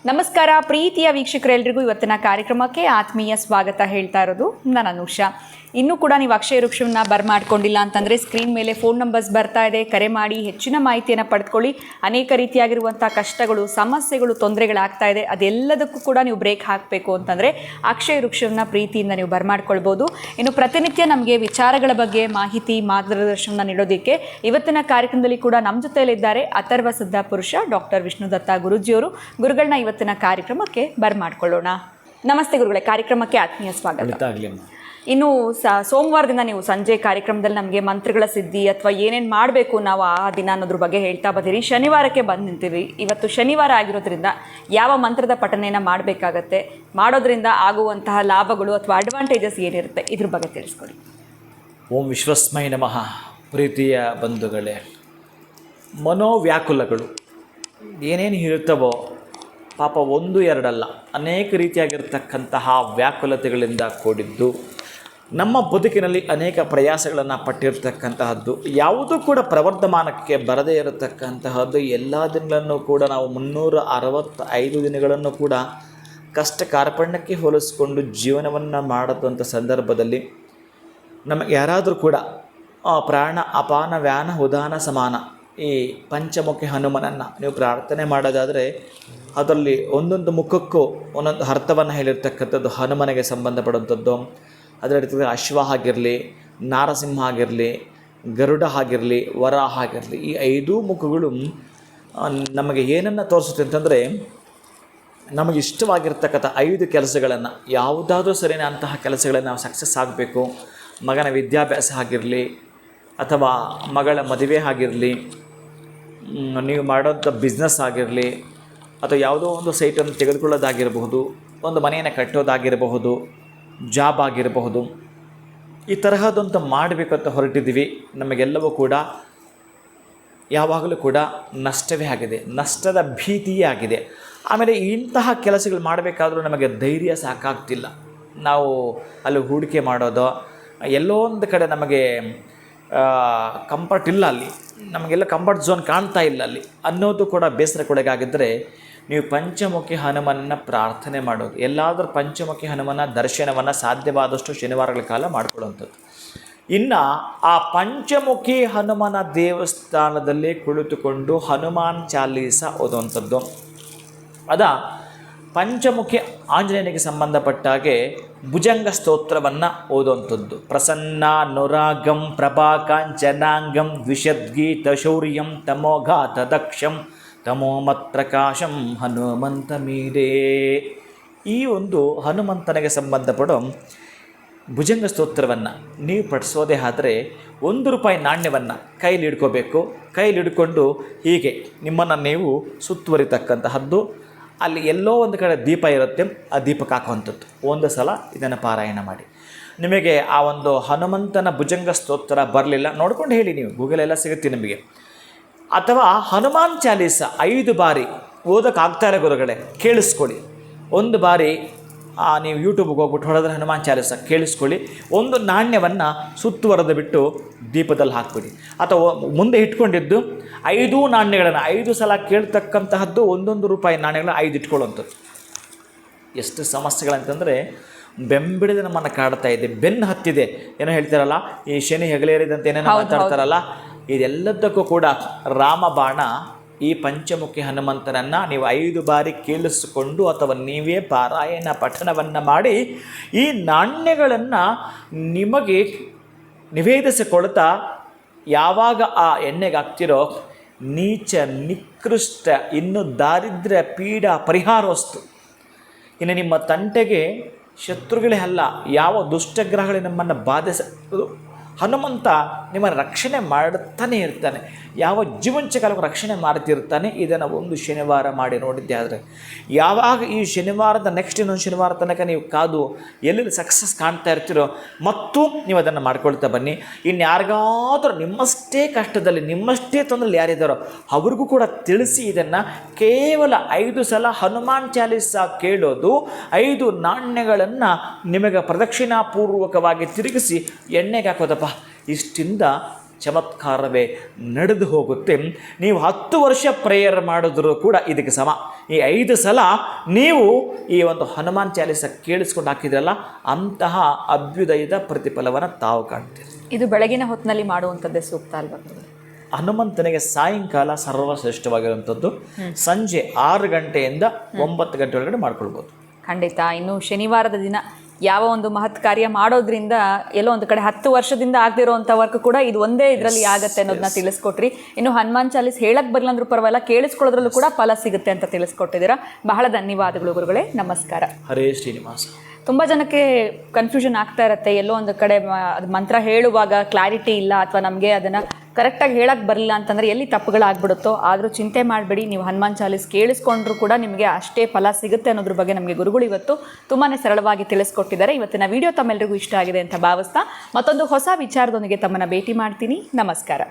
ನಮಸ್ಕಾರ ಪ್ರೀತಿಯ ವೀಕ್ಷಕರೆಲ್ಲರಿಗೂ ಇವತ್ತಿನ ಕಾರ್ಯಕ್ರಮಕ್ಕೆ ಆತ್ಮೀಯ ಸ್ವಾಗತ ಹೇಳ್ತಾ ಇರೋದು ನಾನು ಅನುಷಾ. ಇನ್ನೂ ಕೂಡ ನೀವು ಅಕ್ಷಯ ವೃಕ್ಷವನ್ನು ಬರ್ಮಾಡ್ಕೊಂಡಿಲ್ಲ ಅಂತಂದರೆ ಸ್ಕ್ರೀನ್ ಮೇಲೆ ಫೋನ್ ನಂಬರ್ಸ್ ಬರ್ತಾ ಇದೆ, ಕರೆ ಮಾಡಿ ಹೆಚ್ಚಿನ ಮಾಹಿತಿಯನ್ನು ಪಡೆದುಕೊಳ್ಳಿ. ಅನೇಕ ರೀತಿಯಾಗಿರುವಂಥ ಕಷ್ಟಗಳು, ಸಮಸ್ಯೆಗಳು, ತೊಂದರೆಗಳಾಗ್ತಾ ಇದೆ, ಅದೆಲ್ಲದಕ್ಕೂ ಕೂಡ ನೀವು ಬ್ರೇಕ್ ಹಾಕಬೇಕು ಅಂತಂದರೆ ಅಕ್ಷಯ ವೃಕ್ಷವನ್ನು ಪ್ರೀತಿಯಿಂದ ನೀವು ಬರ್ಮಾಡ್ಕೊಳ್ಬೋದು. ಇನ್ನು ಪ್ರತಿನಿತ್ಯ ನಮಗೆ ವಿಚಾರಗಳ ಬಗ್ಗೆ ಮಾಹಿತಿ ಮಾರ್ಗದರ್ಶನ ನೀಡೋದಕ್ಕೆ ಇವತ್ತಿನ ಕಾರ್ಯಕ್ರಮದಲ್ಲಿ ಕೂಡ ನಮ್ಮ ಜೊತೆಯಲ್ಲಿದ್ದಾರೆ ಅಥರ್ವ ಸಿದ್ಧ ಪುರುಷ ಡಾಕ್ಟರ್ ವಿಷ್ಣುದತ್ತ ಗುರೂಜಿಯವರು. ಗುರುಗಳನ್ನ ಇವತ್ತಿನ ಕಾರ್ಯಕ್ರಮಕ್ಕೆ ಬರ್ಮಾಡ್ಕೊಳ್ಳೋಣ. ನಮಸ್ತೆ ಗುರುಗಳೇ, ಕಾರ್ಯಕ್ರಮಕ್ಕೆ ಆತ್ಮೀಯ ಸ್ವಾಗತ. ಇನ್ನು ಸೋಮವಾರದಿಂದ ನೀವು ಸಂಜೆ ಕಾರ್ಯಕ್ರಮದಲ್ಲಿ ನಮಗೆ ಮಂತ್ರಗಳ ಸಿದ್ಧಿ ಅಥವಾ ಏನೇನು ಮಾಡಬೇಕು ನಾವು ಆ ದಿನ ಅನ್ನೋದ್ರ ಬಗ್ಗೆ ಹೇಳ್ತಾ ಬಂದಿರಿ. ಶನಿವಾರಕ್ಕೆ ಬಂದು ನಿಂತೀವಿ. ಇವತ್ತು ಶನಿವಾರ ಆಗಿರೋದ್ರಿಂದ ಯಾವ ಮಂತ್ರದ ಪಠನೆಯನ್ನು ಮಾಡಬೇಕಾಗತ್ತೆ, ಮಾಡೋದ್ರಿಂದ ಆಗುವಂತಹ ಲಾಭಗಳು ಅಥವಾ ಅಡ್ವಾಂಟೇಜಸ್ ಏನಿರುತ್ತೆ, ಇದ್ರ ಬಗ್ಗೆ ತಿಳಿಸ್ಕೊಡಿ. ಓಂ ವಿಶ್ವಸ್ಮೈ ನಮಃ. ಪ್ರೀತಿಯ ಬಂಧುಗಳೇ, ಮನೋವ್ಯಾಕುಲಗಳು ಏನೇನು ಇರುತ್ತವೋ ಪಾಪ ಒಂದು ಎರಡಲ್ಲ, ಅನೇಕ ರೀತಿಯಾಗಿರ್ತಕ್ಕಂತಹ ವ್ಯಾಕುಲತೆಗಳಿಂದ ಕೂಡಿದ್ದು ನಮ್ಮ ಬದುಕಿನಲ್ಲಿ ಅನೇಕ ಪ್ರಯಾಸಗಳನ್ನು ಪಟ್ಟಿರ್ತಕ್ಕಂತಹದ್ದು, ಯಾವುದೂ ಕೂಡ ಪ್ರವರ್ಧಮಾನಕ್ಕೆ ಬರದೇ ಇರತಕ್ಕಂತಹದ್ದು. ಎಲ್ಲ ದಿನಗಳನ್ನು ಕೂಡ ನಾವು 365 ದಿನಗಳನ್ನು ಕೂಡ ಕಷ್ಟ ಕಾರ್ಪಣ್ಯಕ್ಕೆ ಹೋಲಿಸ್ಕೊಂಡು ಜೀವನವನ್ನು ಮಾಡದಂಥ ಸಂದರ್ಭದಲ್ಲಿ ನಮಗೆ ಯಾರಾದರೂ ಕೂಡ ಪ್ರಾಣ ಅಪಾನ ವ್ಯಾನ ಉದಾನ ಸಮಾನ ಈ ಪಂಚಮುಖಿ ಹನುಮನನ್ನು ನೀವು ಪ್ರಾರ್ಥನೆ ಮಾಡೋದಾದರೆ ಅದರಲ್ಲಿ ಒಂದೊಂದು ಮುಖಕ್ಕೂ ಒಂದೊಂದು ಅರ್ಥವನ್ನು ಹೇಳಿರ್ತಕ್ಕಂಥದ್ದು ಹನುಮನಿಗೆ ಸಂಬಂಧಪಡುವಂಥದ್ದು. ಅದರ ಅಶ್ವ ಆಗಿರಲಿ, ನಾರಸಿಂಹ ಆಗಿರಲಿ, ಗರುಡ ಆಗಿರಲಿ, ವರಾಹ ಆಗಿರಲಿ, ಈ 5 ಮುಖಗಳು ನಮಗೆ ಏನನ್ನು ತೋರಿಸುತ್ತೆ ಅಂತಂದರೆ ನಮಗೆ ಇಷ್ಟವಾಗಿರ್ತಕ್ಕಂಥ 5 ಕೆಲಸಗಳನ್ನು, ಯಾವುದಾದ್ರೂ ಸರಿನ ಅಂತಹ ಕೆಲಸಗಳನ್ನು ನಾವು ಸಕ್ಸಸ್ ಆಗಬೇಕು. ಮಗನ ವಿದ್ಯಾಭ್ಯಾಸ ಆಗಿರಲಿ ಅಥವಾ ಮಗಳ ಮದುವೆ ಆಗಿರಲಿ, ನೀವು ಮಾಡೋಂಥ ಬಿಸ್ನೆಸ್ ಆಗಿರಲಿ ಅಥವಾ ಯಾವುದೋ ಒಂದು ಸೈಟನ್ನು ತೆಗೆದುಕೊಳ್ಳೋದಾಗಿರಬಹುದು, ಒಂದು ಮನೆಯನ್ನು ಕಟ್ಟೋದಾಗಿರಬಹುದು, ಜಾಬ್ ಆಗಿರಬಹುದು, ಈ ತರಹದಂತ ಮಾಡಬೇಕಂತ ಹೊರಟಿದ್ದೀವಿ. ನಮಗೆಲ್ಲವೂ ಕೂಡ ಯಾವಾಗಲೂ ಕೂಡ ನಷ್ಟವೇ ಆಗಿದೆ, ನಷ್ಟದ ಭೀತಿಯೇ ಆಗಿದೆ. ಆಮೇಲೆ ಇಂತಹ ಕೆಲಸಗಳು ಮಾಡಬೇಕಾದ್ರೂ ನಮಗೆ ಧೈರ್ಯ ಸಾಕಾಗ್ತಿಲ್ಲ. ನಾವು ಅಲ್ಲಿ ಹೂಡಿಕೆ ಮಾಡೋದು, ಎಲ್ಲೋ ಒಂದು ಕಡೆ ನಮಗೆ ಕಂಫರ್ಟ್ ಇಲ್ಲ, ಅಲ್ಲಿ ನಮಗೆಲ್ಲ ಕಂಫರ್ಟ್ ಝೋನ್ ಕಾಣ್ತಾ ಇಲ್ಲ ಅಲ್ಲಿ ಅನ್ನೋದು ಕೂಡ ಬೇಸರ ಕೊಡಗಾಗಿದ್ದರೆ ನೀವು ಪಂಚಮುಖಿ ಹನುಮನನ್ನು ಪ್ರಾರ್ಥನೆ ಮಾಡೋದು. ಎಲ್ಲಾದರೂ ಪಂಚಮುಖಿ ಹನುಮನ ದರ್ಶನವನ್ನು ಸಾಧ್ಯವಾದಷ್ಟು ಶನಿವಾರಗಳ ಕಾಲ ಮಾಡಿಕೊಳ್ಳುವಂಥದ್ದು. ಇನ್ನು ಆ ಪಂಚಮುಖಿ ಹನುಮನ ದೇವಸ್ಥಾನದಲ್ಲಿ ಕುಳಿತುಕೊಂಡು ಹನುಮಾನ್ ಚಾಲೀಸ ಓದುವಂಥದ್ದು. ಪಂಚಮುಖಿ ಆಂಜನೇಯನಿಗೆ ಸಂಬಂಧಪಟ್ಟಾಗೆ ಭುಜಂಗ ಸ್ತೋತ್ರವನ್ನು ಓದುವಂಥದ್ದು. ಪ್ರಸನ್ನ ನುರಾಗಂ ಪ್ರಭಾಕಾಂಚನಾಂಗಂ ದ್ವಿಷದ್ಗೀತ ಶೌರ್ಯಂ ತಮೋಘಾತ ದಕ್ಷಂ ತಮೋಮತ್ಪ್ರಕಾಶಂ ಹನುಮಂತ ಮೀರೇ. ಈ ಒಂದು ಹನುಮಂತನಿಗೆ ಸಂಬಂಧಪಡೋ ಭುಜಂಗ ಸ್ತೋತ್ರವನ್ನು ನೀವು ಪಠಿಸೋದೇ ಆದರೆ ₹1 ನಾಣ್ಯವನ್ನು ಕೈಲಿ ಹಿಡ್ಕೋಬೇಕು. ಕೈಲಿ ಹಿಡ್ಕೊಂಡು ಹೀಗೆ ನಿಮ್ಮನ್ನು ನೀವು ಸುತ್ತುವರಿತಕ್ಕಂತಹದ್ದು. ಅಲ್ಲಿ ಎಲ್ಲೋ ಒಂದು ಕಡೆ ದೀಪ ಇರುತ್ತೆ, ಆ ದೀಪಕ್ಕೆ ಹಾಕುವಂಥದ್ದು. ಒಂದು ಸಲ ಇದನ್ನು ಪಾರಾಯಣ ಮಾಡಿ. ನಿಮಗೆ ಆ ಒಂದು ಹನುಮಂತನ ಭುಜಂಗ ಸ್ತೋತ್ರ ಬರಲಿಲ್ಲ, ನೋಡ್ಕೊಂಡು ಹೇಳಿ, ನೀವು ಗೂಗಲೆಲ್ಲ ಸಿಗುತ್ತೆ ನಿಮಗೆ. ಅಥವಾ ಹನುಮಾನ್ ಚಾಲೀಸ 5 ಬಾರಿ ಓದೋಕ್ಕಾಗ್ತಾ ಇಲ್ಲ ಗುರುಗಳೇ, ಕೇಳಿಸ್ಕೊಳ್ಳಿ. ಒಂದು ಬಾರಿ ನೀವು ಯೂಟ್ಯೂಬ್ಗೆ ಹೋಗ್ಬಿಟ್ಟು ಹೊಡೆದ್ರೆ ಹನುಮಾನ್ ಚಾಲೀಸ ಕೇಳಿಸ್ಕೊಳ್ಳಿ. ಒಂದು ನಾಣ್ಯವನ್ನು ಸುತ್ತುವರೆದು ಬಿಟ್ಟು ದೀಪದಲ್ಲಿ ಹಾಕ್ಬಿಡಿ. ಅಥವಾ ಮುಂದೆ ಇಟ್ಕೊಂಡಿದ್ದು 5 ನಾಣ್ಯಗಳನ್ನು 5 ಸಲ ಕೇಳ್ತಕ್ಕಂತಹದ್ದು ₹1 ನಾಣ್ಯಗಳನ್ನ 5 ಇಟ್ಕೊಳ್ಳುವಂಥದ್ದು. ಎಷ್ಟು ಸಮಸ್ಯೆಗಳಂತಂದರೆ ಬೆಂಬಿಡಿದ ನಮ್ಮನ್ನು ಕಾಡ್ತಾ ಇದೆ, ಬೆನ್ನು ಹತ್ತಿದೆ. ಏನೋ ಹೇಳ್ತಾರಲ್ಲ, ಈ ಶನಿ ಹೆಗಲೇರಿದಂತೆ ಏನೇನೋ ಮಾತಾಡ್ತಾರಲ್ಲ, ಇದೆಲ್ಲದಕ್ಕೂ ಕೂಡ ರಾಮಬಾಣ ಈ ಪಂಚಮುಖಿ ಹನುಮಂತನನ್ನು ನೀವು 5 ಬಾರಿ ಕೇಳಿಸಿಕೊಂಡು ಅಥವಾ ನೀವೇ ಪಾರಾಯಣ ಪಠಣವನ್ನು ಮಾಡಿ ಈ ನಾಣ್ಯಗಳನ್ನು ನಿಮಗೆ ನಿವೇದಿಸಿಕೊಳ್ತಾ ಯಾವಾಗ ಆ ಎಣ್ಣೆಗೆ ಹಾಕ್ತಿರೋ ನೀಚ ನಿಕೃಷ್ಟ ಇನ್ನು ದಾರಿದ್ರ್ಯ ಪೀಡ ಪರಿಹಾರವಸ್ತು. ಇನ್ನು ನಿಮ್ಮ ತಂಟೆಗೆ ಶತ್ರುಗಳೇ ಅಲ್ಲ, ಯಾವ ದುಷ್ಟಗ್ರಹಗಳೇ ನಮ್ಮನ್ನು ಬಾಧಿಸೋದು ಹನುಮಂತ ನಿಮ್ಮನ್ನು ರಕ್ಷಣೆ ಮಾಡುತ್ತಾನೆ ಇರ್ತಾನೆ. ಯಾವ ಜೀವಂಚಕಾಲಕ್ಕೂ ರಕ್ಷಣೆ ಮಾಡ್ತಿರ್ತಾನೆ. ಇದನ್ನು ಒಂದು ಶನಿವಾರ ಮಾಡಿ ನೋಡಿದ್ದೆ ಆದರೆ ಯಾವಾಗ ಈ ಶನಿವಾರದ ನೆಕ್ಸ್ಟ್ ಇನ್ನೊಂದು ಶನಿವಾರ ತನಕ ನೀವು ಕಾದು ಎಲ್ಲೆಲ್ಲಿ ಸಕ್ಸಸ್ ಕಾಣ್ತಾ ಇರ್ತೀರೋ ಮತ್ತು ನೀವು ಅದನ್ನು ಮಾಡ್ಕೊಳ್ತಾ ಬನ್ನಿ. ಇನ್ನು ಯಾರಿಗಾದರೂ ನಿಮ್ಮಷ್ಟೇ ಕಷ್ಟದಲ್ಲಿ ನಿಮ್ಮಷ್ಟೇ ತೊಂದರೆಯಲ್ಲಿ ಯಾರಿದ್ದಾರೋ ಅವ್ರಿಗೂ ಕೂಡ ತಿಳಿಸಿ. ಇದನ್ನು ಕೇವಲ 5 ಸಲ ಹನುಮಾನ್ ಚಾಲೀಸ ಕೇಳೋದು, 5 ನಾಣ್ಯಗಳನ್ನು ನಿಮಗೆ ಪ್ರದಕ್ಷಿಣಾಪೂರ್ವಕವಾಗಿ ತಿರುಗಿಸಿ ಎಣ್ಣೆಗೆ ಹಾಕೋದಪ್ಪ. ಇಷ್ಟಿಂದ ಚಮತ್ಕಾರವೇ ನಡೆದು ಹೋಗುತ್ತೆ. ನೀವು 10 ವರ್ಷ ಪ್ರೇಯರ್ ಮಾಡಿದ್ರೂ ಕೂಡ ಇದಕ್ಕೆ ಸಮ. ಈ 5 ಸಲ ನೀವು ಈ ಒಂದು ಹನುಮಾನ್ ಚಾಲೀಸ ಕೇಳಿಸ್ಕೊಂಡು ಹಾಕಿದ್ರಲ್ಲ, ಅಂತಹ ಅಭ್ಯುದಯದ ಪ್ರತಿಫಲವನ್ನು ತಾವು ಕಾಣ್ತೀರಿ. ಇದು ಬೆಳಗಿನ ಹೊತ್ತಿನಲ್ಲಿ ಮಾಡುವಂಥದ್ದೇ ಸೂಕ್ತ ಅಲ್ವಾ? ಹನುಮಂತನಿಗೆ ಸಾಯಂಕಾಲ ಸರ್ವಶ್ರೇಷ್ಠವಾಗಿರುವಂಥದ್ದು. ಸಂಜೆ 6 ಗಂಟೆಯಿಂದ 9 ಗಂಟೆ ಒಳಗಡೆ ಮಾಡ್ಕೊಳ್ಬೋದು. ಖಂಡಿತ. ಇನ್ನು ಶನಿವಾರದ ದಿನ ಯಾವ ಒಂದು ಮಹತ್ ಕಾರ್ಯ ಮಾಡೋದ್ರಿಂದ ಎಲ್ಲೋ ಒಂದು ಕಡೆ 10 ವರ್ಷದಿಂದ ಆಗದಿರೋಂಥ ವರ್ಕ್ ಕೂಡ ಇದು ಒಂದೇ ಇದರಲ್ಲಿ ಆಗುತ್ತೆ ಅನ್ನೋದನ್ನ ತಿಳಿಸ್ಕೊಟ್ರಿ. ಇನ್ನು ಹನುಮಾನ್ ಚಾಲೀಸ್ ಹೇಳಕ್ ಬರಲ್ಲ ಅಂದ್ರೂ ಪರವಾಗಿಲ್ಲ, ಕೇಳಿಸ್ಕೊಳ್ಳೋದ್ರಲ್ಲೂ ಕೂಡ ಫಲ ಸಿಗುತ್ತೆ ಅಂತ ತಿಳಿಸ್ಕೊಟ್ಟಿದ್ದೀರಾ. ಬಹಳ ಧನ್ಯವಾದಗಳು ಗುರುಗಳೇ, ನಮಸ್ಕಾರ. ಹರೇ ಶ್ರೀನಿವಾಸ. ತುಂಬ ಜನಕ್ಕೆ ಕನ್ಫ್ಯೂಷನ್ ಆಗ್ತಾ ಇರುತ್ತೆ, ಎಲ್ಲೋ ಒಂದು ಕಡೆ ಅದು ಮಂತ್ರ ಹೇಳುವಾಗ ಕ್ಲಾರಿಟಿ ಇಲ್ಲ ಅಥವಾ ನಮಗೆ ಅದನ್ನು ಕರೆಕ್ಟಾಗಿ ಹೇಳಕ್ಕೆ ಬರಲಿಲ್ಲ ಅಂತಂದರೆ ಎಲ್ಲಿ ತಪ್ಪುಗಳಾಗ್ಬಿಡುತ್ತೋ. ಆದರೂ ಚಿಂತೆ ಮಾಡಬೇಡಿ, ನೀವು ಹನುಮಾನ್ ಚಾಲೀಸ್ ಕೇಳಿಸ್ಕೊಂಡ್ರೂ ಕೂಡ ನಿಮಗೆ ಅಷ್ಟೇ ಫಲ ಸಿಗುತ್ತೆ ಅನ್ನೋದ್ರ ಬಗ್ಗೆ ನಮಗೆ ಗುರುಗಳು ಇವತ್ತು ತುಂಬಾ ಸರಳವಾಗಿ ತಿಳಿಸ್ಕೊಟ್ಟಿದ್ದಾರೆ. ಇವತ್ತಿನ ವಿಡಿಯೋ ತಮ್ಮೆಲ್ಲರಿಗೂ ಇಷ್ಟ ಆಗಿದೆ ಅಂತ ಭಾವಿಸ್ತಾ ಮತ್ತೊಂದು ಹೊಸ ವಿಚಾರದೊಂದಿಗೆ ತಮ್ಮನ್ನು ಭೇಟಿ ಮಾಡ್ತೀನಿ. ನಮಸ್ಕಾರ.